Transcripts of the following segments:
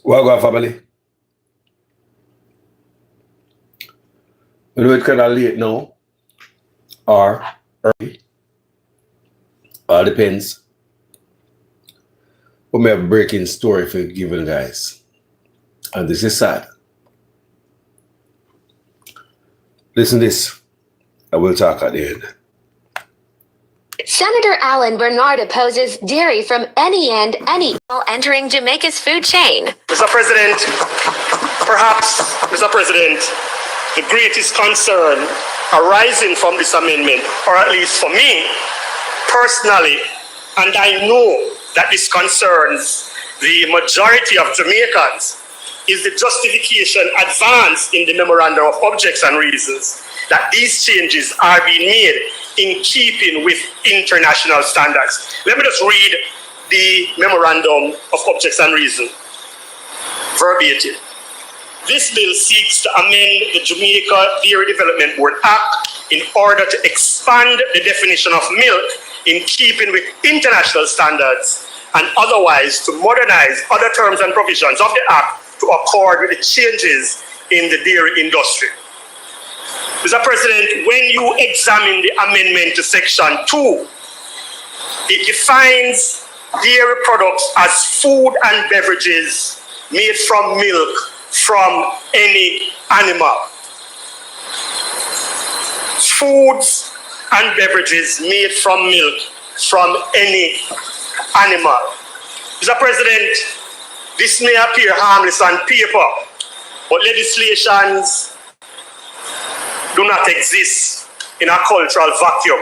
Wagwan Family. You know, it's kind of late now, or early, all depends. But we have a breaking story for you given guys. And this is sad. Listen to this. I will talk at the end. Senator Alan Bernard opposes dairy from any end, any while entering Jamaica's food chain. Mr. President, perhaps, Mr. President, the greatest concern arising from this amendment, or at least for me personally, and I know that this concerns the majority of Jamaicans, is the justification advanced in the Memorandum of Objects and Reasons that these changes are being made in keeping with international standards. Let me just read the Memorandum of Objects and Reasons verbatim. This bill seeks to amend the Jamaica Dairy Development Board Act in order to expand the definition of milk in keeping with international standards and otherwise to modernize other terms and provisions of the Act to accord with the changes in the dairy industry. Mr. President, when you examine the amendment to Section 2, it defines dairy products as food and beverages made from milk from any animal. Foods and beverages made from milk from any animal. Mr. President, this may appear harmless on paper, but legislations do not exist in a cultural vacuum.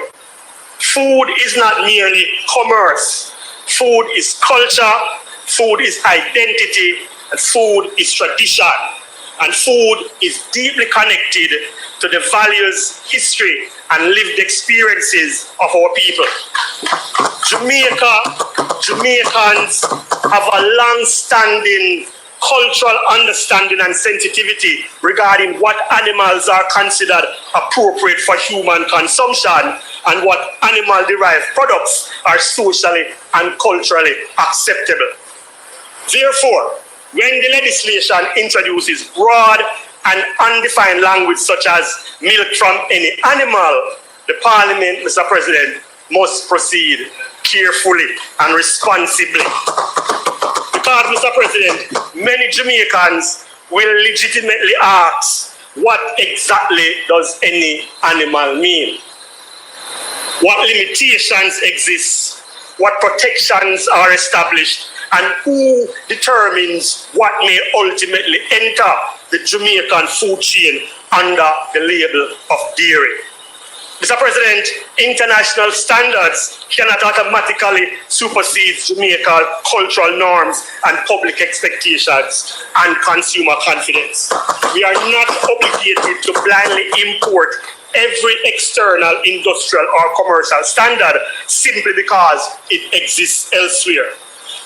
Food is not merely commerce. Food is culture, food is identity, and food is tradition. And food is deeply connected to the values, history, and lived experiences of our people. Jamaicans have a long-standing cultural understanding and sensitivity regarding what animals are considered appropriate for human consumption and what animal-derived products are socially and culturally acceptable. Therefore, when the legislation introduces broad and undefined language such as milk from any animal, the Parliament, Mr. President, must proceed carefully and responsibly. Because, Mr. President, many Jamaicans will legitimately ask, what exactly does any animal mean? What limitations exist? What protections are established? And who determines what may ultimately enter the Jamaican food chain under the label of dairy? Mr. President, international standards cannot automatically supersede Jamaican cultural norms and public expectations and consumer confidence. We are not obligated to blindly import every external industrial or commercial standard simply because it exists elsewhere.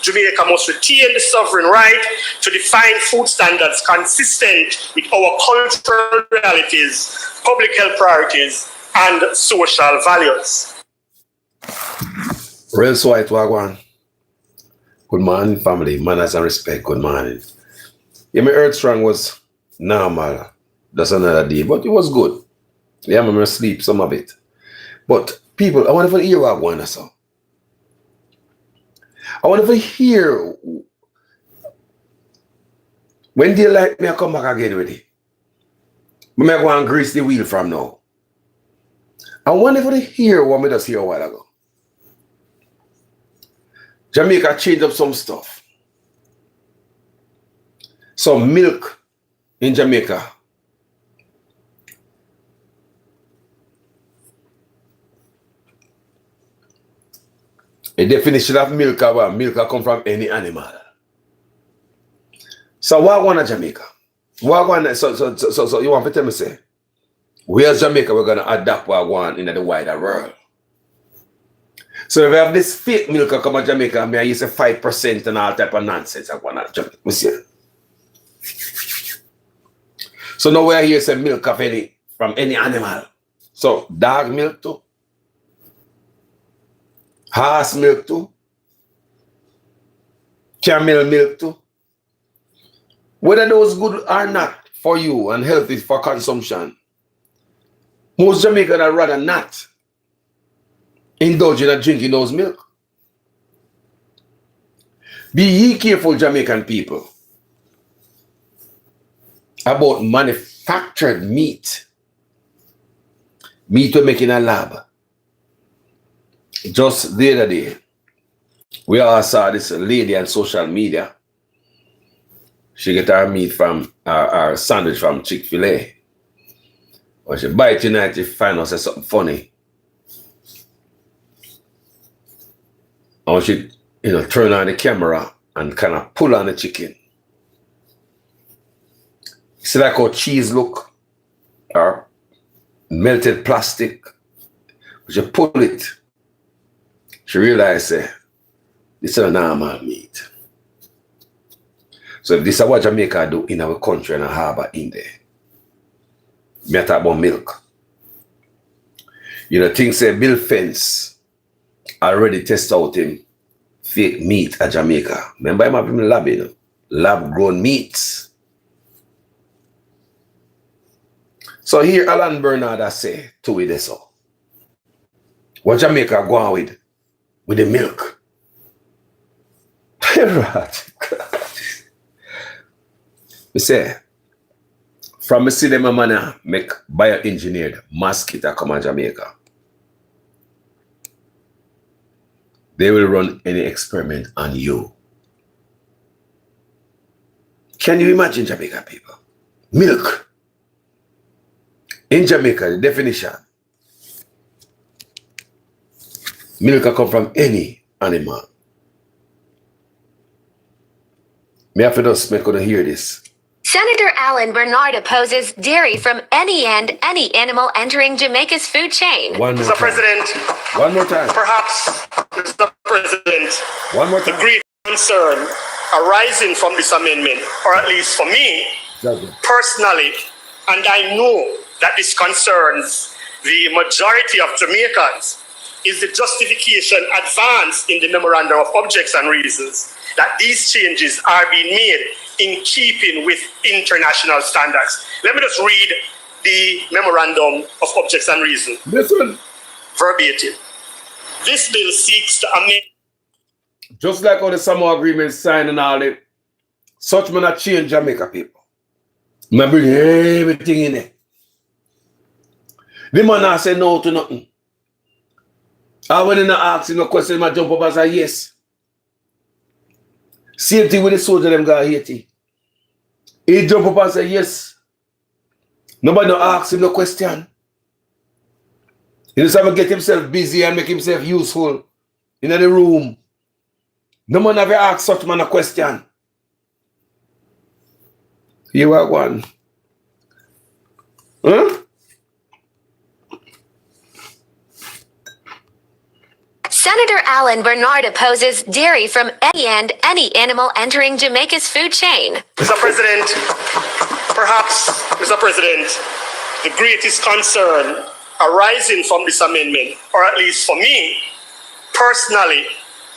Jamaica must retain the sovereign right to define food standards consistent with our cultural realities, public health priorities, and social values. Real White Wagwan. Good morning, family. Mannaz Respect. Good morning. Yeah, my earth strong was normal. That's another day, but it was good. Yeah, I'm gonna sleep some of it. But people, I want to hear Wagwan or so. I want to hear when they like me, I come back again with it. I'm going to go and grease the wheel from now. I want to hear what I just hear a while ago. Jamaica changed up some stuff. Some milk in Jamaica. A definition of milk, milk come from any animal. So what want Jamaica? What want so you want to tell me say, where's Jamaica we're gonna adapt what want in the wider world? So if we have this fake milk come to Jamaica, I use 5% and all type of nonsense I want to Jamaica. We see. So now we're here say milk of any from any animal. So dog milk too. Horse milk too. Camel milk too. Whether those good or not for you and healthy for consumption, most Jamaicans would rather not indulge in drinking those milk. Be ye careful, Jamaican people, about manufactured meat. Meat we make in a lab. Just the other day, we all saw this lady on social media. She get her meat from our sandwich from Chick-fil-A. When she buy it tonight, she find out something funny. And when she turn on the camera and kind of pull on the chicken. See like how cheese look? Or melted plastic. When she pull it, she realized this is a normal meat. So if this is what Jamaica do in our country and a harbor in there, me talk about milk. Things say Bill Fence already test out him fake meat at Jamaica. Remember him have him lab, lab grown meats. So here Alan Bernard I say to it so. What Jamaica go on with the milk? Right. Me say, from me see them a man make bioengineered mosquito come to Jamaica. They will run any experiment on you. Can you imagine, Jamaica people? Milk. In Jamaica, the definition, milk can come from any animal. Me have to just make you hear this. Senator Alan Bernard opposes dairy from any and any animal entering Jamaica's food chain. One more Mr. time. President, One more time. perhaps, Mr. President, One more the time. great concern arising from this amendment, or at least for me personally, and I know that this concerns the majority of Jamaicans, is the justification advanced in the Memorandum of Objects and Reasons that these changes are being made in keeping with international standards. Let me just read the Memorandum of Objects and Reasons. This one. Verbatim. This bill seeks to amend. Just like all the Samoa agreement signed and all that, such man a change Jamaica people. Man bring everything in it. The man not say no to nothing. And when he not asking no question, he jump up and say yes. Same thing with the soldier them got Haiti. He jump up and say yes. Nobody no ask him no question. He just have to get himself busy and make himself useful in the room. No man ever ask such man a question. You are one. Huh? Senator Alan Bernard opposes dairy from any and any animal entering Jamaica's food chain. Mr. President, perhaps, Mr. President, the greatest concern arising from this amendment, or at least for me personally,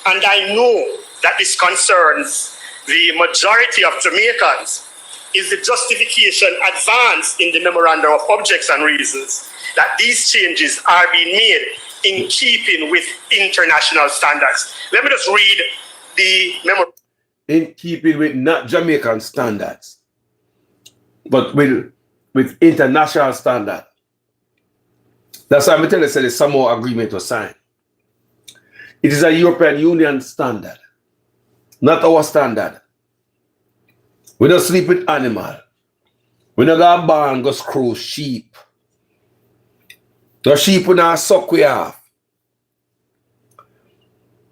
and I know that this concerns the majority of Jamaicans, is the justification advanced in the Memorandum of Objects and Reasons that these changes are being made in keeping with international standards. Let me just read the memorandum. In keeping with not Jamaican standards, but with international standard. That's why I'm telling you the Samoa agreement was signed. It is a European Union standard, not our standard. We don't sleep with animal. We don't go barn go screw sheep. The sheep will not suck we off.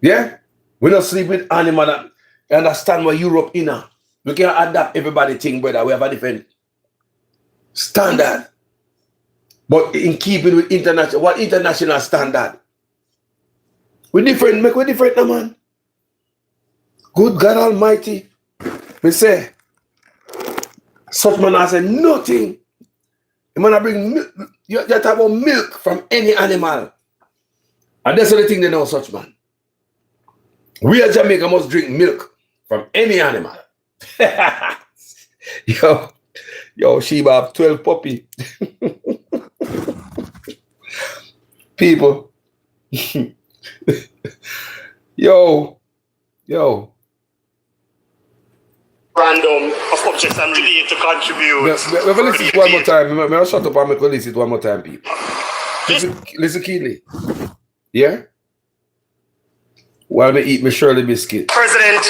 Yeah? We don't sleep with animal. You understand what Europe in now? We can adapt everybody thing, brother. We have a different standard. But in keeping with international, what international standard? We different, make we different now, man. Good God Almighty. We say, such man has said nothing. You man bring milk, you talk about milk from any animal. And that's the only thing they know, such man. We as Jamaica must drink milk from any animal. Yo, Sheba have 12 puppy. People. Yo. Random of objects and really to contribute. Let me listen to it one more time. I'll shut up and make listen to it one more time, people. Listen keenly. Yeah? While I eat my Shirley biscuit. President,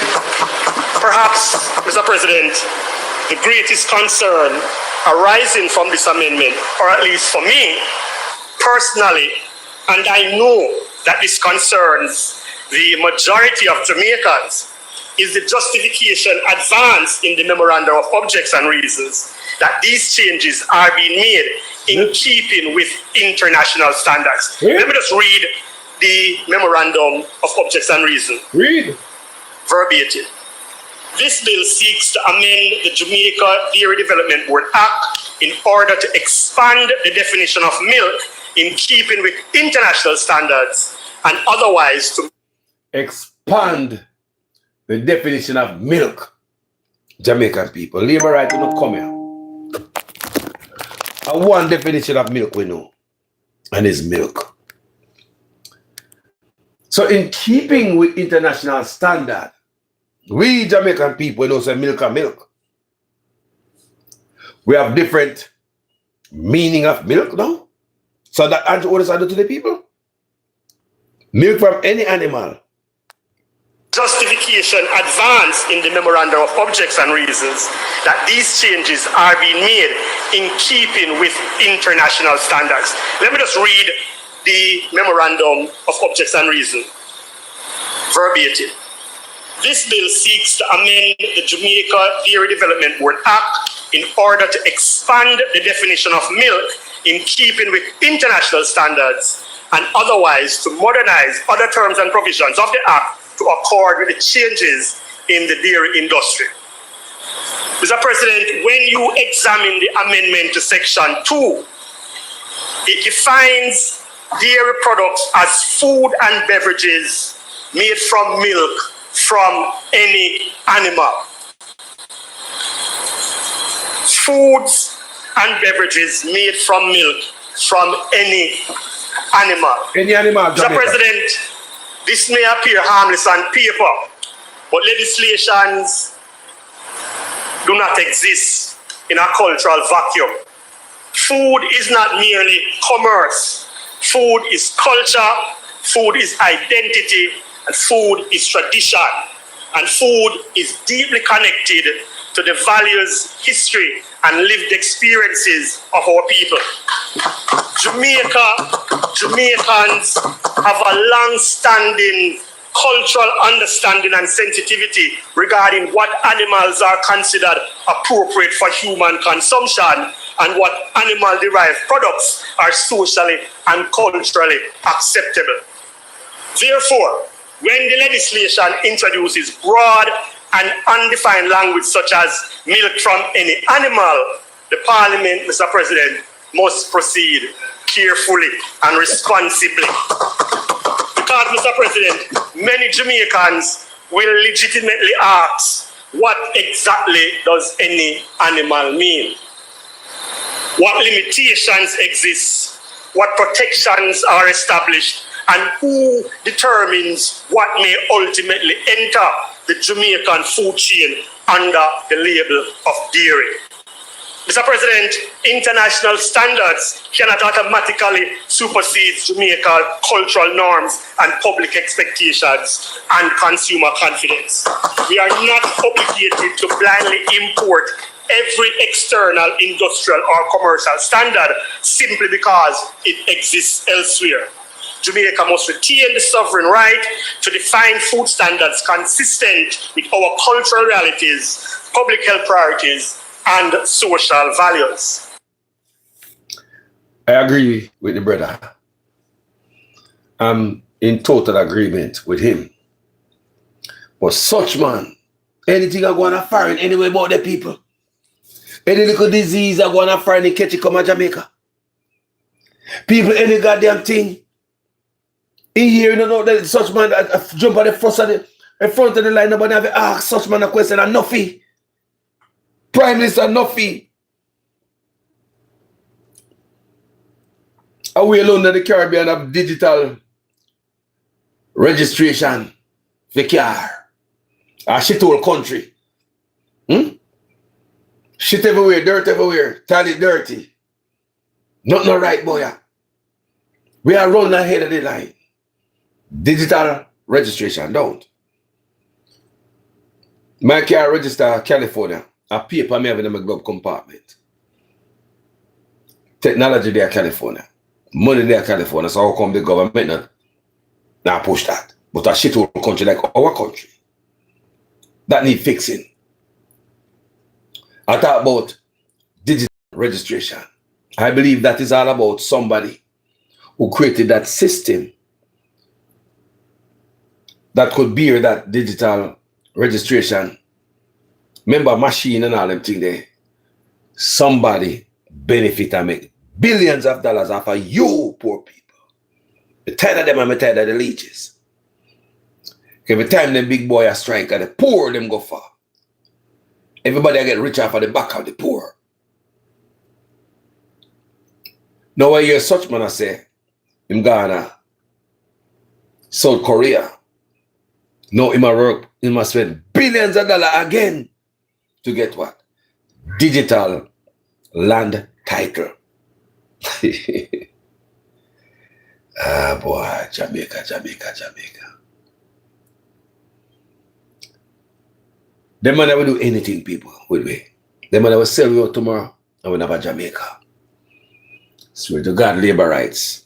perhaps, Mr. President, the greatest concern arising from this amendment, or at least for me personally, and I know that this concerns the majority of Jamaicans, is the justification advanced in the Memorandum of Objects and Reasons that these changes are being made in keeping with international standards. Let me just read the Memorandum of Objects and Reasons. Read. Verbatim. This bill seeks to amend the Jamaica Dairy Development Board Act in order to expand the definition of milk in keeping with international standards and otherwise to expand the definition of milk. Jamaican people, labor right to not come here. And one definition of milk we know, and it's milk. So in keeping with international standard, we Jamaican people know say milk and milk. We have different meaning of milk now. So that answer what does that do to the people? Milk from any animal. Justification advanced in the Memorandum of Objects and Reasons that these changes are being made in keeping with international standards. Let me just read the Memorandum of Objects and Reasons. Verbatim. This bill seeks to amend the Jamaica Dairy Development Board Act in order to expand the definition of milk in keeping with international standards and otherwise to modernize other terms and provisions of the Act to accord with the changes in the dairy industry. Mr. President, when you examine the amendment to Section 2, it defines dairy products as food and beverages made from milk from any animal. Foods and beverages made from milk from any animal. Any animal, Mr. President, this may appear harmless on paper, but legislations do not exist in a cultural vacuum. Food is not merely commerce. Food is culture, food is identity, and food is tradition. And food is deeply connected to the values, history, and lived experiences of our people. Jamaicans have a long-standing cultural understanding and sensitivity regarding what animals are considered appropriate for human consumption and what animal-derived products are socially and culturally acceptable. Therefore, when the legislation introduces broad and undefined language such as milk from any animal, the Parliament, Mr. President, must proceed carefully and responsibly. Because, Mr. President, many Jamaicans will legitimately ask, what exactly does any animal mean? What limitations exist? What protections are established? And who determines what may ultimately enter the Jamaican food chain under the label of dairy? Mr. President, international standards cannot automatically supersede Jamaican cultural norms and public expectations and consumer confidence. We are not obligated to blindly import every external industrial or commercial standard simply because it exists elsewhere. Jamaica must retain the sovereign right to define food standards consistent with our cultural realities, public health priorities, and social values. I agree with the brother. I'm in total agreement with him. But such man, anything I go on a foreign anyway about the people. Any little disease I go on a foreign and catch it come to Jamaica. People, any goddamn thing. In here, you know that such man jump at the front of the line, nobody have to ask such man a question and nothing. Prime Minister Nuffy. Are we alone in the Caribbean have digital registration for car? A shit whole country. Shit everywhere, dirt everywhere, toilet dirty. Not no right, boy. We are running ahead of the line. Digital registration, don't. My car register California. A paper me having in my glove compartment. Technology there California. Money there California. So how come the government not push that? But a shit whole country like our country. That need fixing. I talk about digital registration. I believe that is all about somebody who created that system that could bear that digital registration. Remember machine and all them things there. Somebody benefit and make billions of dollars off of you poor people. I'm tired of them and I'm tired of the leeches. Every time them big boy a strike and the poor them go far. Everybody get rich off of the back of the poor. Now I hear such man I say, in Ghana, South Korea, now he must spend billions of dollars again to get what? Digital land title. Ah boy, Jamaica. Them man never do anything, people, will we? Them man never sell you out tomorrow and we never Jamaica. Swear to God, labor rights.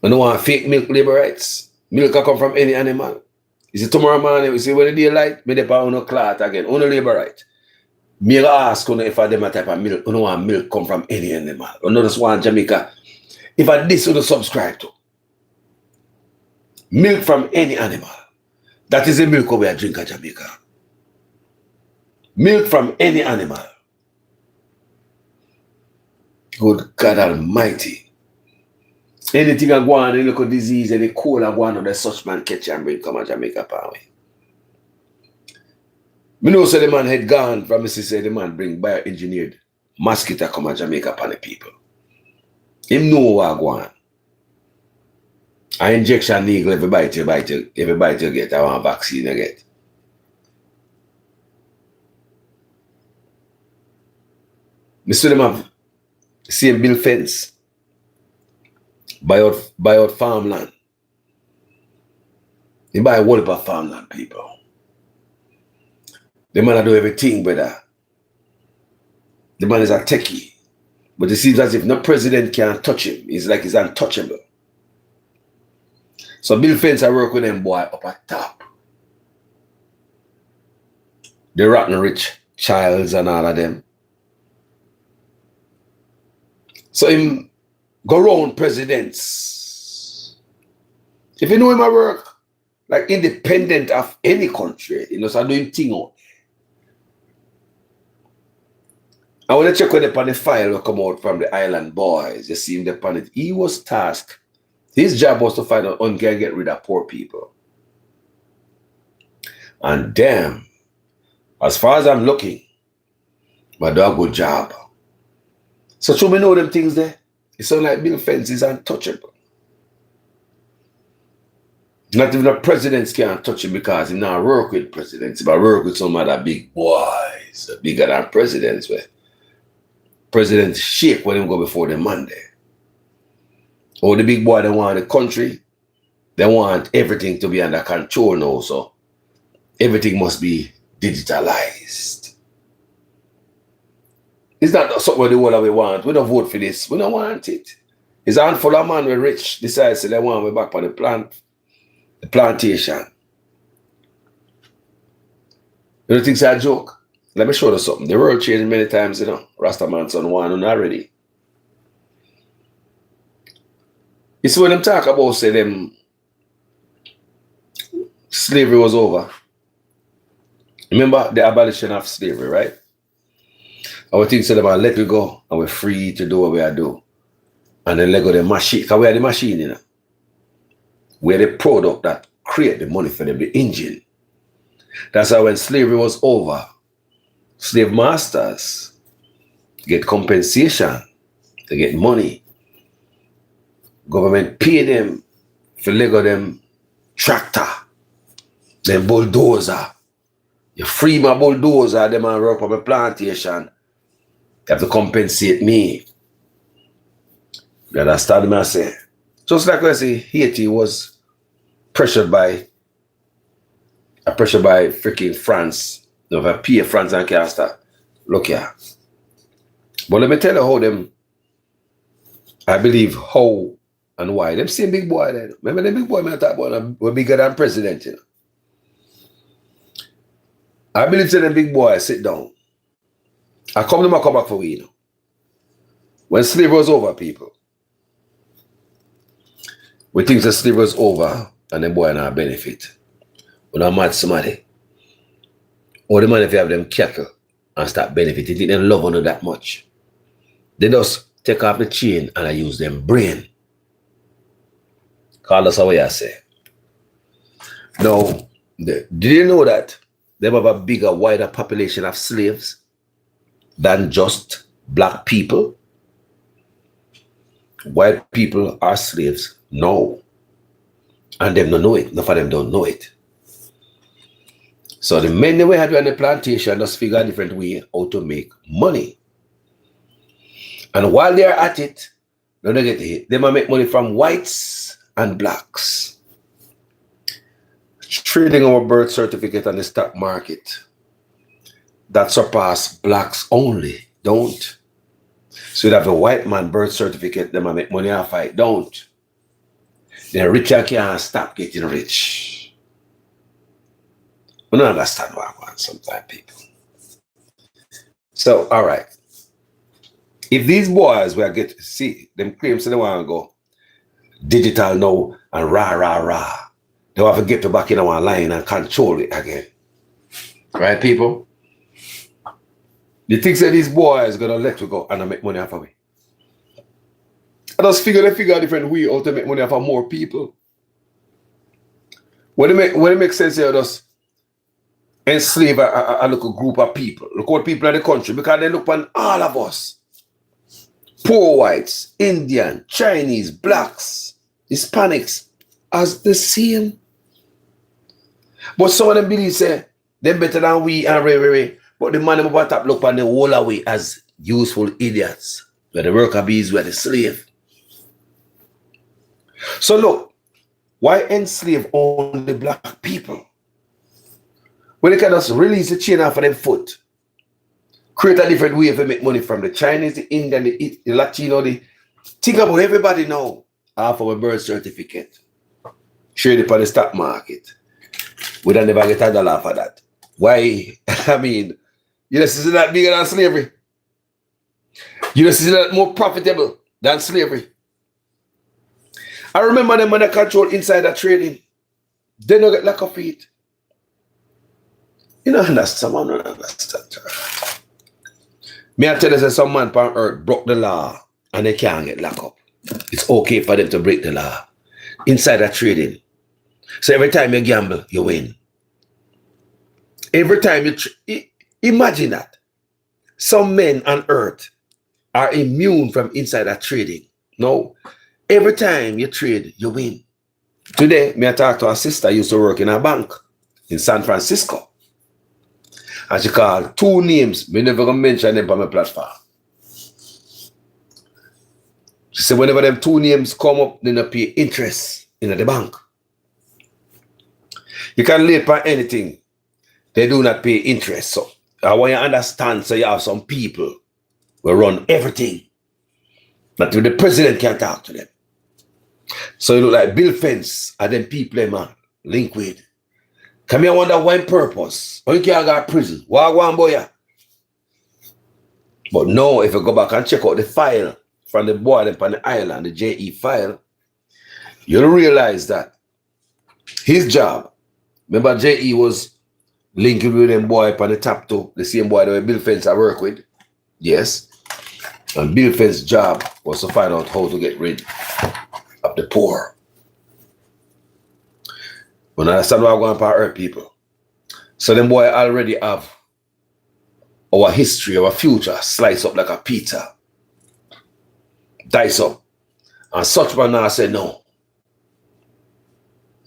You don't want fake milk labor rights. Milk can come from any animal. You see tomorrow morning, you see when the daylight, me dey on no cloth again, on labor right. Me ask you if I dem a type of milk, you don't want milk come from any animal. You don't just want Jamaica. If I this you don't subscribe to. Milk from any animal. That is the milk we drink at Jamaica. Milk from any animal. Good God Almighty. Anything I go on, any local disease, any cold I go on, the such man catch and bring come to Jamaica power. Me know so the man had gone from me say the man bring bioengineered mosquito come to Jamaica upon the people. Him know what go on. An injection needle everybody to get, I want vaccine to get. Me see them have same bill fence. Buy out farmland. They buy a whole heap of farmland, people. The man do everything, brother. The man is a techie. But it seems as if no president can touch him. It's like he's untouchable. So Bill Fence I work with them boy up at top. The rotten rich Childs and all of them. So him go round presidents. If you know him at work, like independent of any country, you know, so I do him thing out. I want to check when the file will come out from the island boys. You see him upon it. He was tasked. His job was to find out and get rid of poor people. And damn, as far as I'm looking, but do a good job. So should we know them things there? It sounds like Bill Fence is untouchable. Not even the presidents can't touch him because he not work with presidents, but work with some other big boys, bigger than presidents. Where presidents shake when they go before the Monday. Or the big boy, they want the country, they want everything to be under control now, so everything must be digitalized. It's not something the world we want. We don't vote for this. We don't want it. It's a handful of man we rich decides they want we back on the plantation. You don't think it's a joke? Let me show you something. The world changed many times, you know. Rastaman son one already. You see when them talk about say them slavery was over. Remember the abolition of slavery, right? Our things say them are let we go and we're free to do what we are do. And then let go the machine. Because we are the machine, you know. We are the product that create the money for them, the engine. That's how when slavery was over, slave masters get compensation, they get money. Government pay them for Lego them tractor, them bulldozer. You free my bulldozer, them and work on my plantation. You have to compensate me. You understand me I say? Just like I say, Haiti was pressured by freaking France. You know, pay France and can't start. Look here. But let me tell you how them, I believe how and why. Them same big boy then. Remember them big boy I talk about were bigger than president, you know. I believe that them big boy sit down. I come back for we, you know. When slavery was over, people. We think the slavery was over and the boy not benefit. When I'm mad somebody. Or the man if you have them cattle and start benefiting, they don't love on that much. They just take off the chain and I use them brain. Call us away, I say. Now, did you know that they have a bigger, wider population of slaves than just black people? White people are slaves? No. And them don't know it. None of them don't know it. So the men that we had on the plantation just figure a different way how to make money. And while they're at it, they don't get it. They might make money from whites and blacks. Trading our birth certificate on the stock market that surpass blacks only. Don't. So you have a white man birth certificate, they might make money off it. Don't. The richer can't stop getting rich. We don't understand what I want sometimes, people. So, all right. If these boys were get to see them claims they want to go digital now and rah, they have to get to back in our line and control it again. Right, people? You think that these boys gonna let you go and make money off of me? I just figure a different way how to make money off of more people. When it makes sense here, just enslave a little group of people. Look what people in the country, because they look on all of us. Poor whites, Indian, Chinese, blacks, Hispanics, as the same. But some of them believe say they're better than we and Ray. But the man about top look on the whole away as useful idiots. Where the worker bees were the slave. So look, why enslave only black people? When they can just release the chain off of their foot, create a different way to make money from the Chinese, the Indian, the Latino, think about everybody now off of a birth certificate. Trade it on the stock market. We don't never get a dollar for that. Why? I mean, you know, see that bigger than slavery. You know, see that more profitable than slavery. I remember them when they control insider trading. They don't get lack of it. You know, understand, man, don't understand. Me I tell you that some man on earth broke the law and they can't get locked up. It's okay for them to break the law. Insider trading. So every time you gamble, you win. Every time you imagine that. Some men on earth are immune from insider trading. No. Every time you trade, you win. Today, me I talk to a sister who used to work in a bank in San Francisco. And she called two names. Me never gonna mention them on my platform. She said whenever them two names come up, they don't pay interest in the bank. You can lay for anything. They do not pay interest. So I want you to understand, so you have some people who run everything. But the president can't talk to them. So you look like Bill Fence and them people them are linked with. Come here, wonder why purpose. Why you can't go to prison? Wagwan boy. But no, if you go back and check out the file from the boy up on the island, the JE file, you'll realize that his job, remember JE was linking with them boy up on the top too, the same boy that Bill Fence I work with. Yes. And Bill Fence's job was to find out how to get rid of the poor. When I understand what I'm going to hurt people. So them boy already have our history, our future, slice up like a pizza. Dice up. And such man now say no.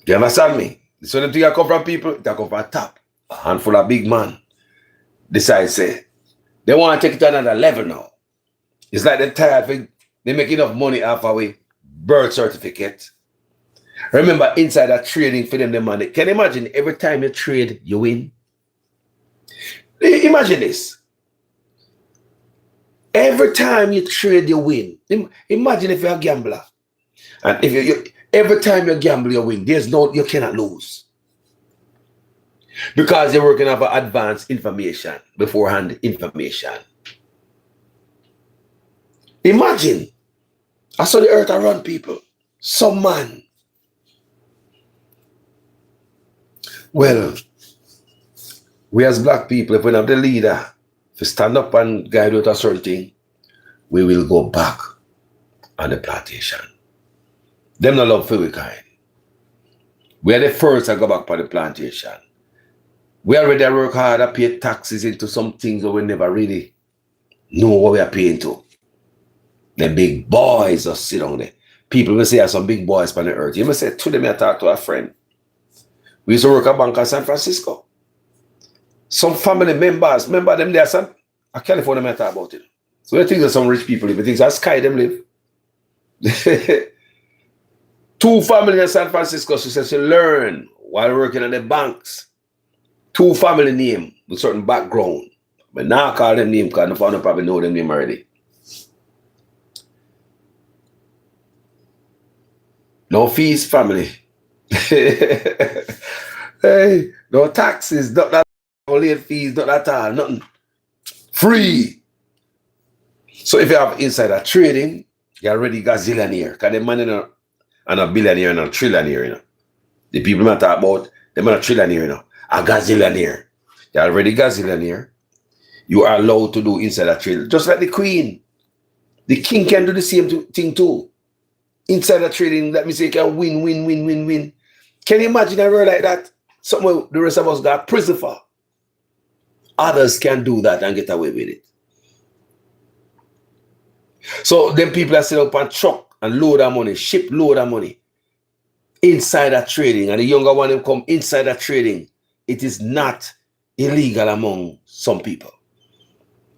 Do you understand me? So the thing that come from people, that come from top. A handful of big man decide say, they want to take it to another level now. It's like they're tired, they make enough money off of a birth certificate. Remember, insider trading for them, the money. Can you imagine every time you trade, you win? Imagine this. Every time you trade, you win. Imagine if you're a gambler. And if you every time you gamble, you win. You cannot lose. Because you're working off advanced information, beforehand information. Imagine. I saw the earth around people. Some man. Well, we as black people, if we have the leader to stand up and guide with a certain thing, we will go back on the plantation. Them not love for we kind. We are the first to go back on the plantation. We already work hard and pay taxes into some things that we never really know what we are paying to. The big boys just sit down there. People will say there's some big boys on the earth. You must say to them, I talk to a friend. We used to work at bank in San Francisco. Some family members, remember them there, son? I California, I talk about it. So I think there's some rich people live. I think that's sky them live. 2 families in San Francisco, she says she learned while working at the banks. 2 family name with certain background. But now I call them name because I probably know them name already. No fees, family. Hey, no taxes, not that late fees, not that all, nothing. Free. So if you have insider trading, you're already gazillionaire. Because the man and a billionaire and a trillionaire, you know. The people I talk about, they're not a trillionaire, you know. A gazillionaire. You're already gazillionaire. You are allowed to do insider trading. Just like the queen. The king can do the same thing too. Insider trading, let me say, can win. Can you imagine a world like that? Somewhere the rest of us got prison for. Others can do that and get away with it. So them people are set up on truck and load of money, ship load of money. Insider trading. And the younger one them come insider trading. It is not illegal among some people.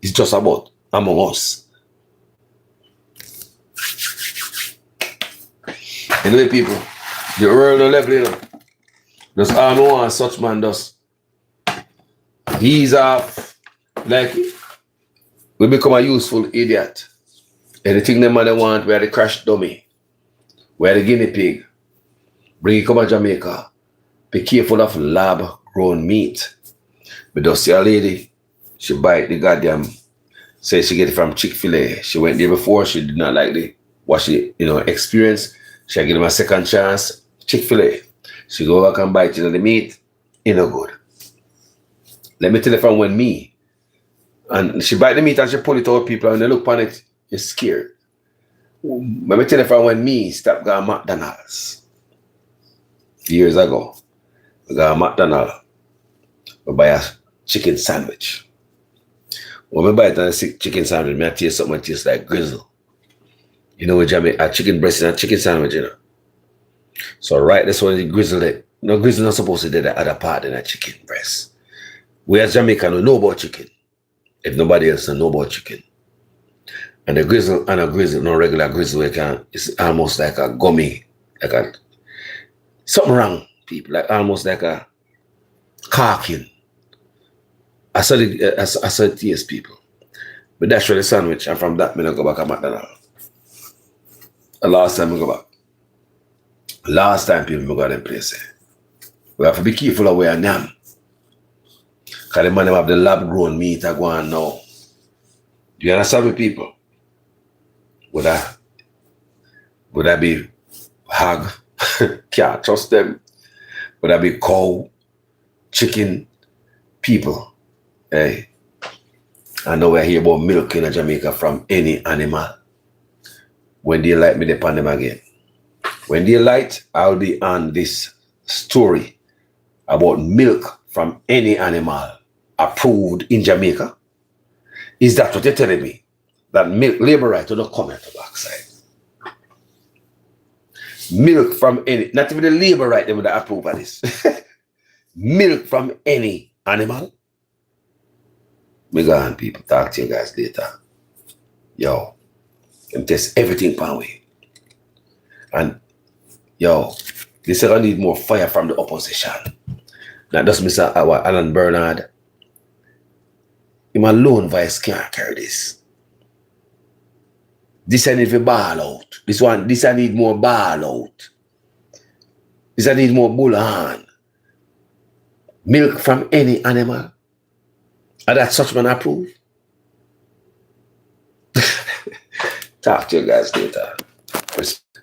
It's just about among us. Anyway, people, the world no level, you know. Just all no one such man does. He's like we become a useful idiot. Anything the man want, we are the crash dummy. We are the guinea pig. Bring it come to Jamaica. Be careful of lab grown meat. But does see a lady, she bite the goddamn, say she get it from Chick-fil-A. She went there before, she did not like what she experienced. She give him a second chance. Chick-fil-A. She go back and bite the meat. It no good. Let me tell you from when me. And she bite the meat and she pull it out people and they look on it, you're scared. Let me tell you from when me stopped going to McDonald's. Years ago. I go to McDonald's. I buy a chicken sandwich. When I buy a chicken sandwich, I taste something that tastes like grizzle. You know, a chicken breast and a chicken sandwich, you know. So right, that's why the grizzle it. No, grizzle not supposed to do the other part than a chicken breast. We as Jamaican we know about chicken. If nobody else know about chicken. And the grizzle and a grizzle, no regular grizzle, it's almost like a gummy, like a something wrong, people, like almost like a carking. I saw it taste, people. But that's really sandwich, and from that, I go back to McDonald's. The last time I go back. Last time people go to them place. We have to be careful of where I am. Because the man have the lab grown meat I go on now. Do you understand me, people? Would I be hog? Can't trust them. Would I be cow, chicken, people? Hey. I know we hear about milk in Jamaica from any animal. When they light me, they pan them again. When they light, I'll be on this story about milk from any animal approved in Jamaica Is that what you're telling me? That milk labor right to not come at the backside. Milk from any, not even the labor right, they would approve of this. Milk from any animal. Me go on, people. Talk to you guys later. Yo, and test everything pan way. And yo, this is gonna need more fire from the opposition. Not just Mr. Alan Bernard. Him alone voice can't carry this. This I need to ball out. This I need more ball out. This I need more bull on. Milk from any animal. And that such man approve. Talk to you guys later. Respect.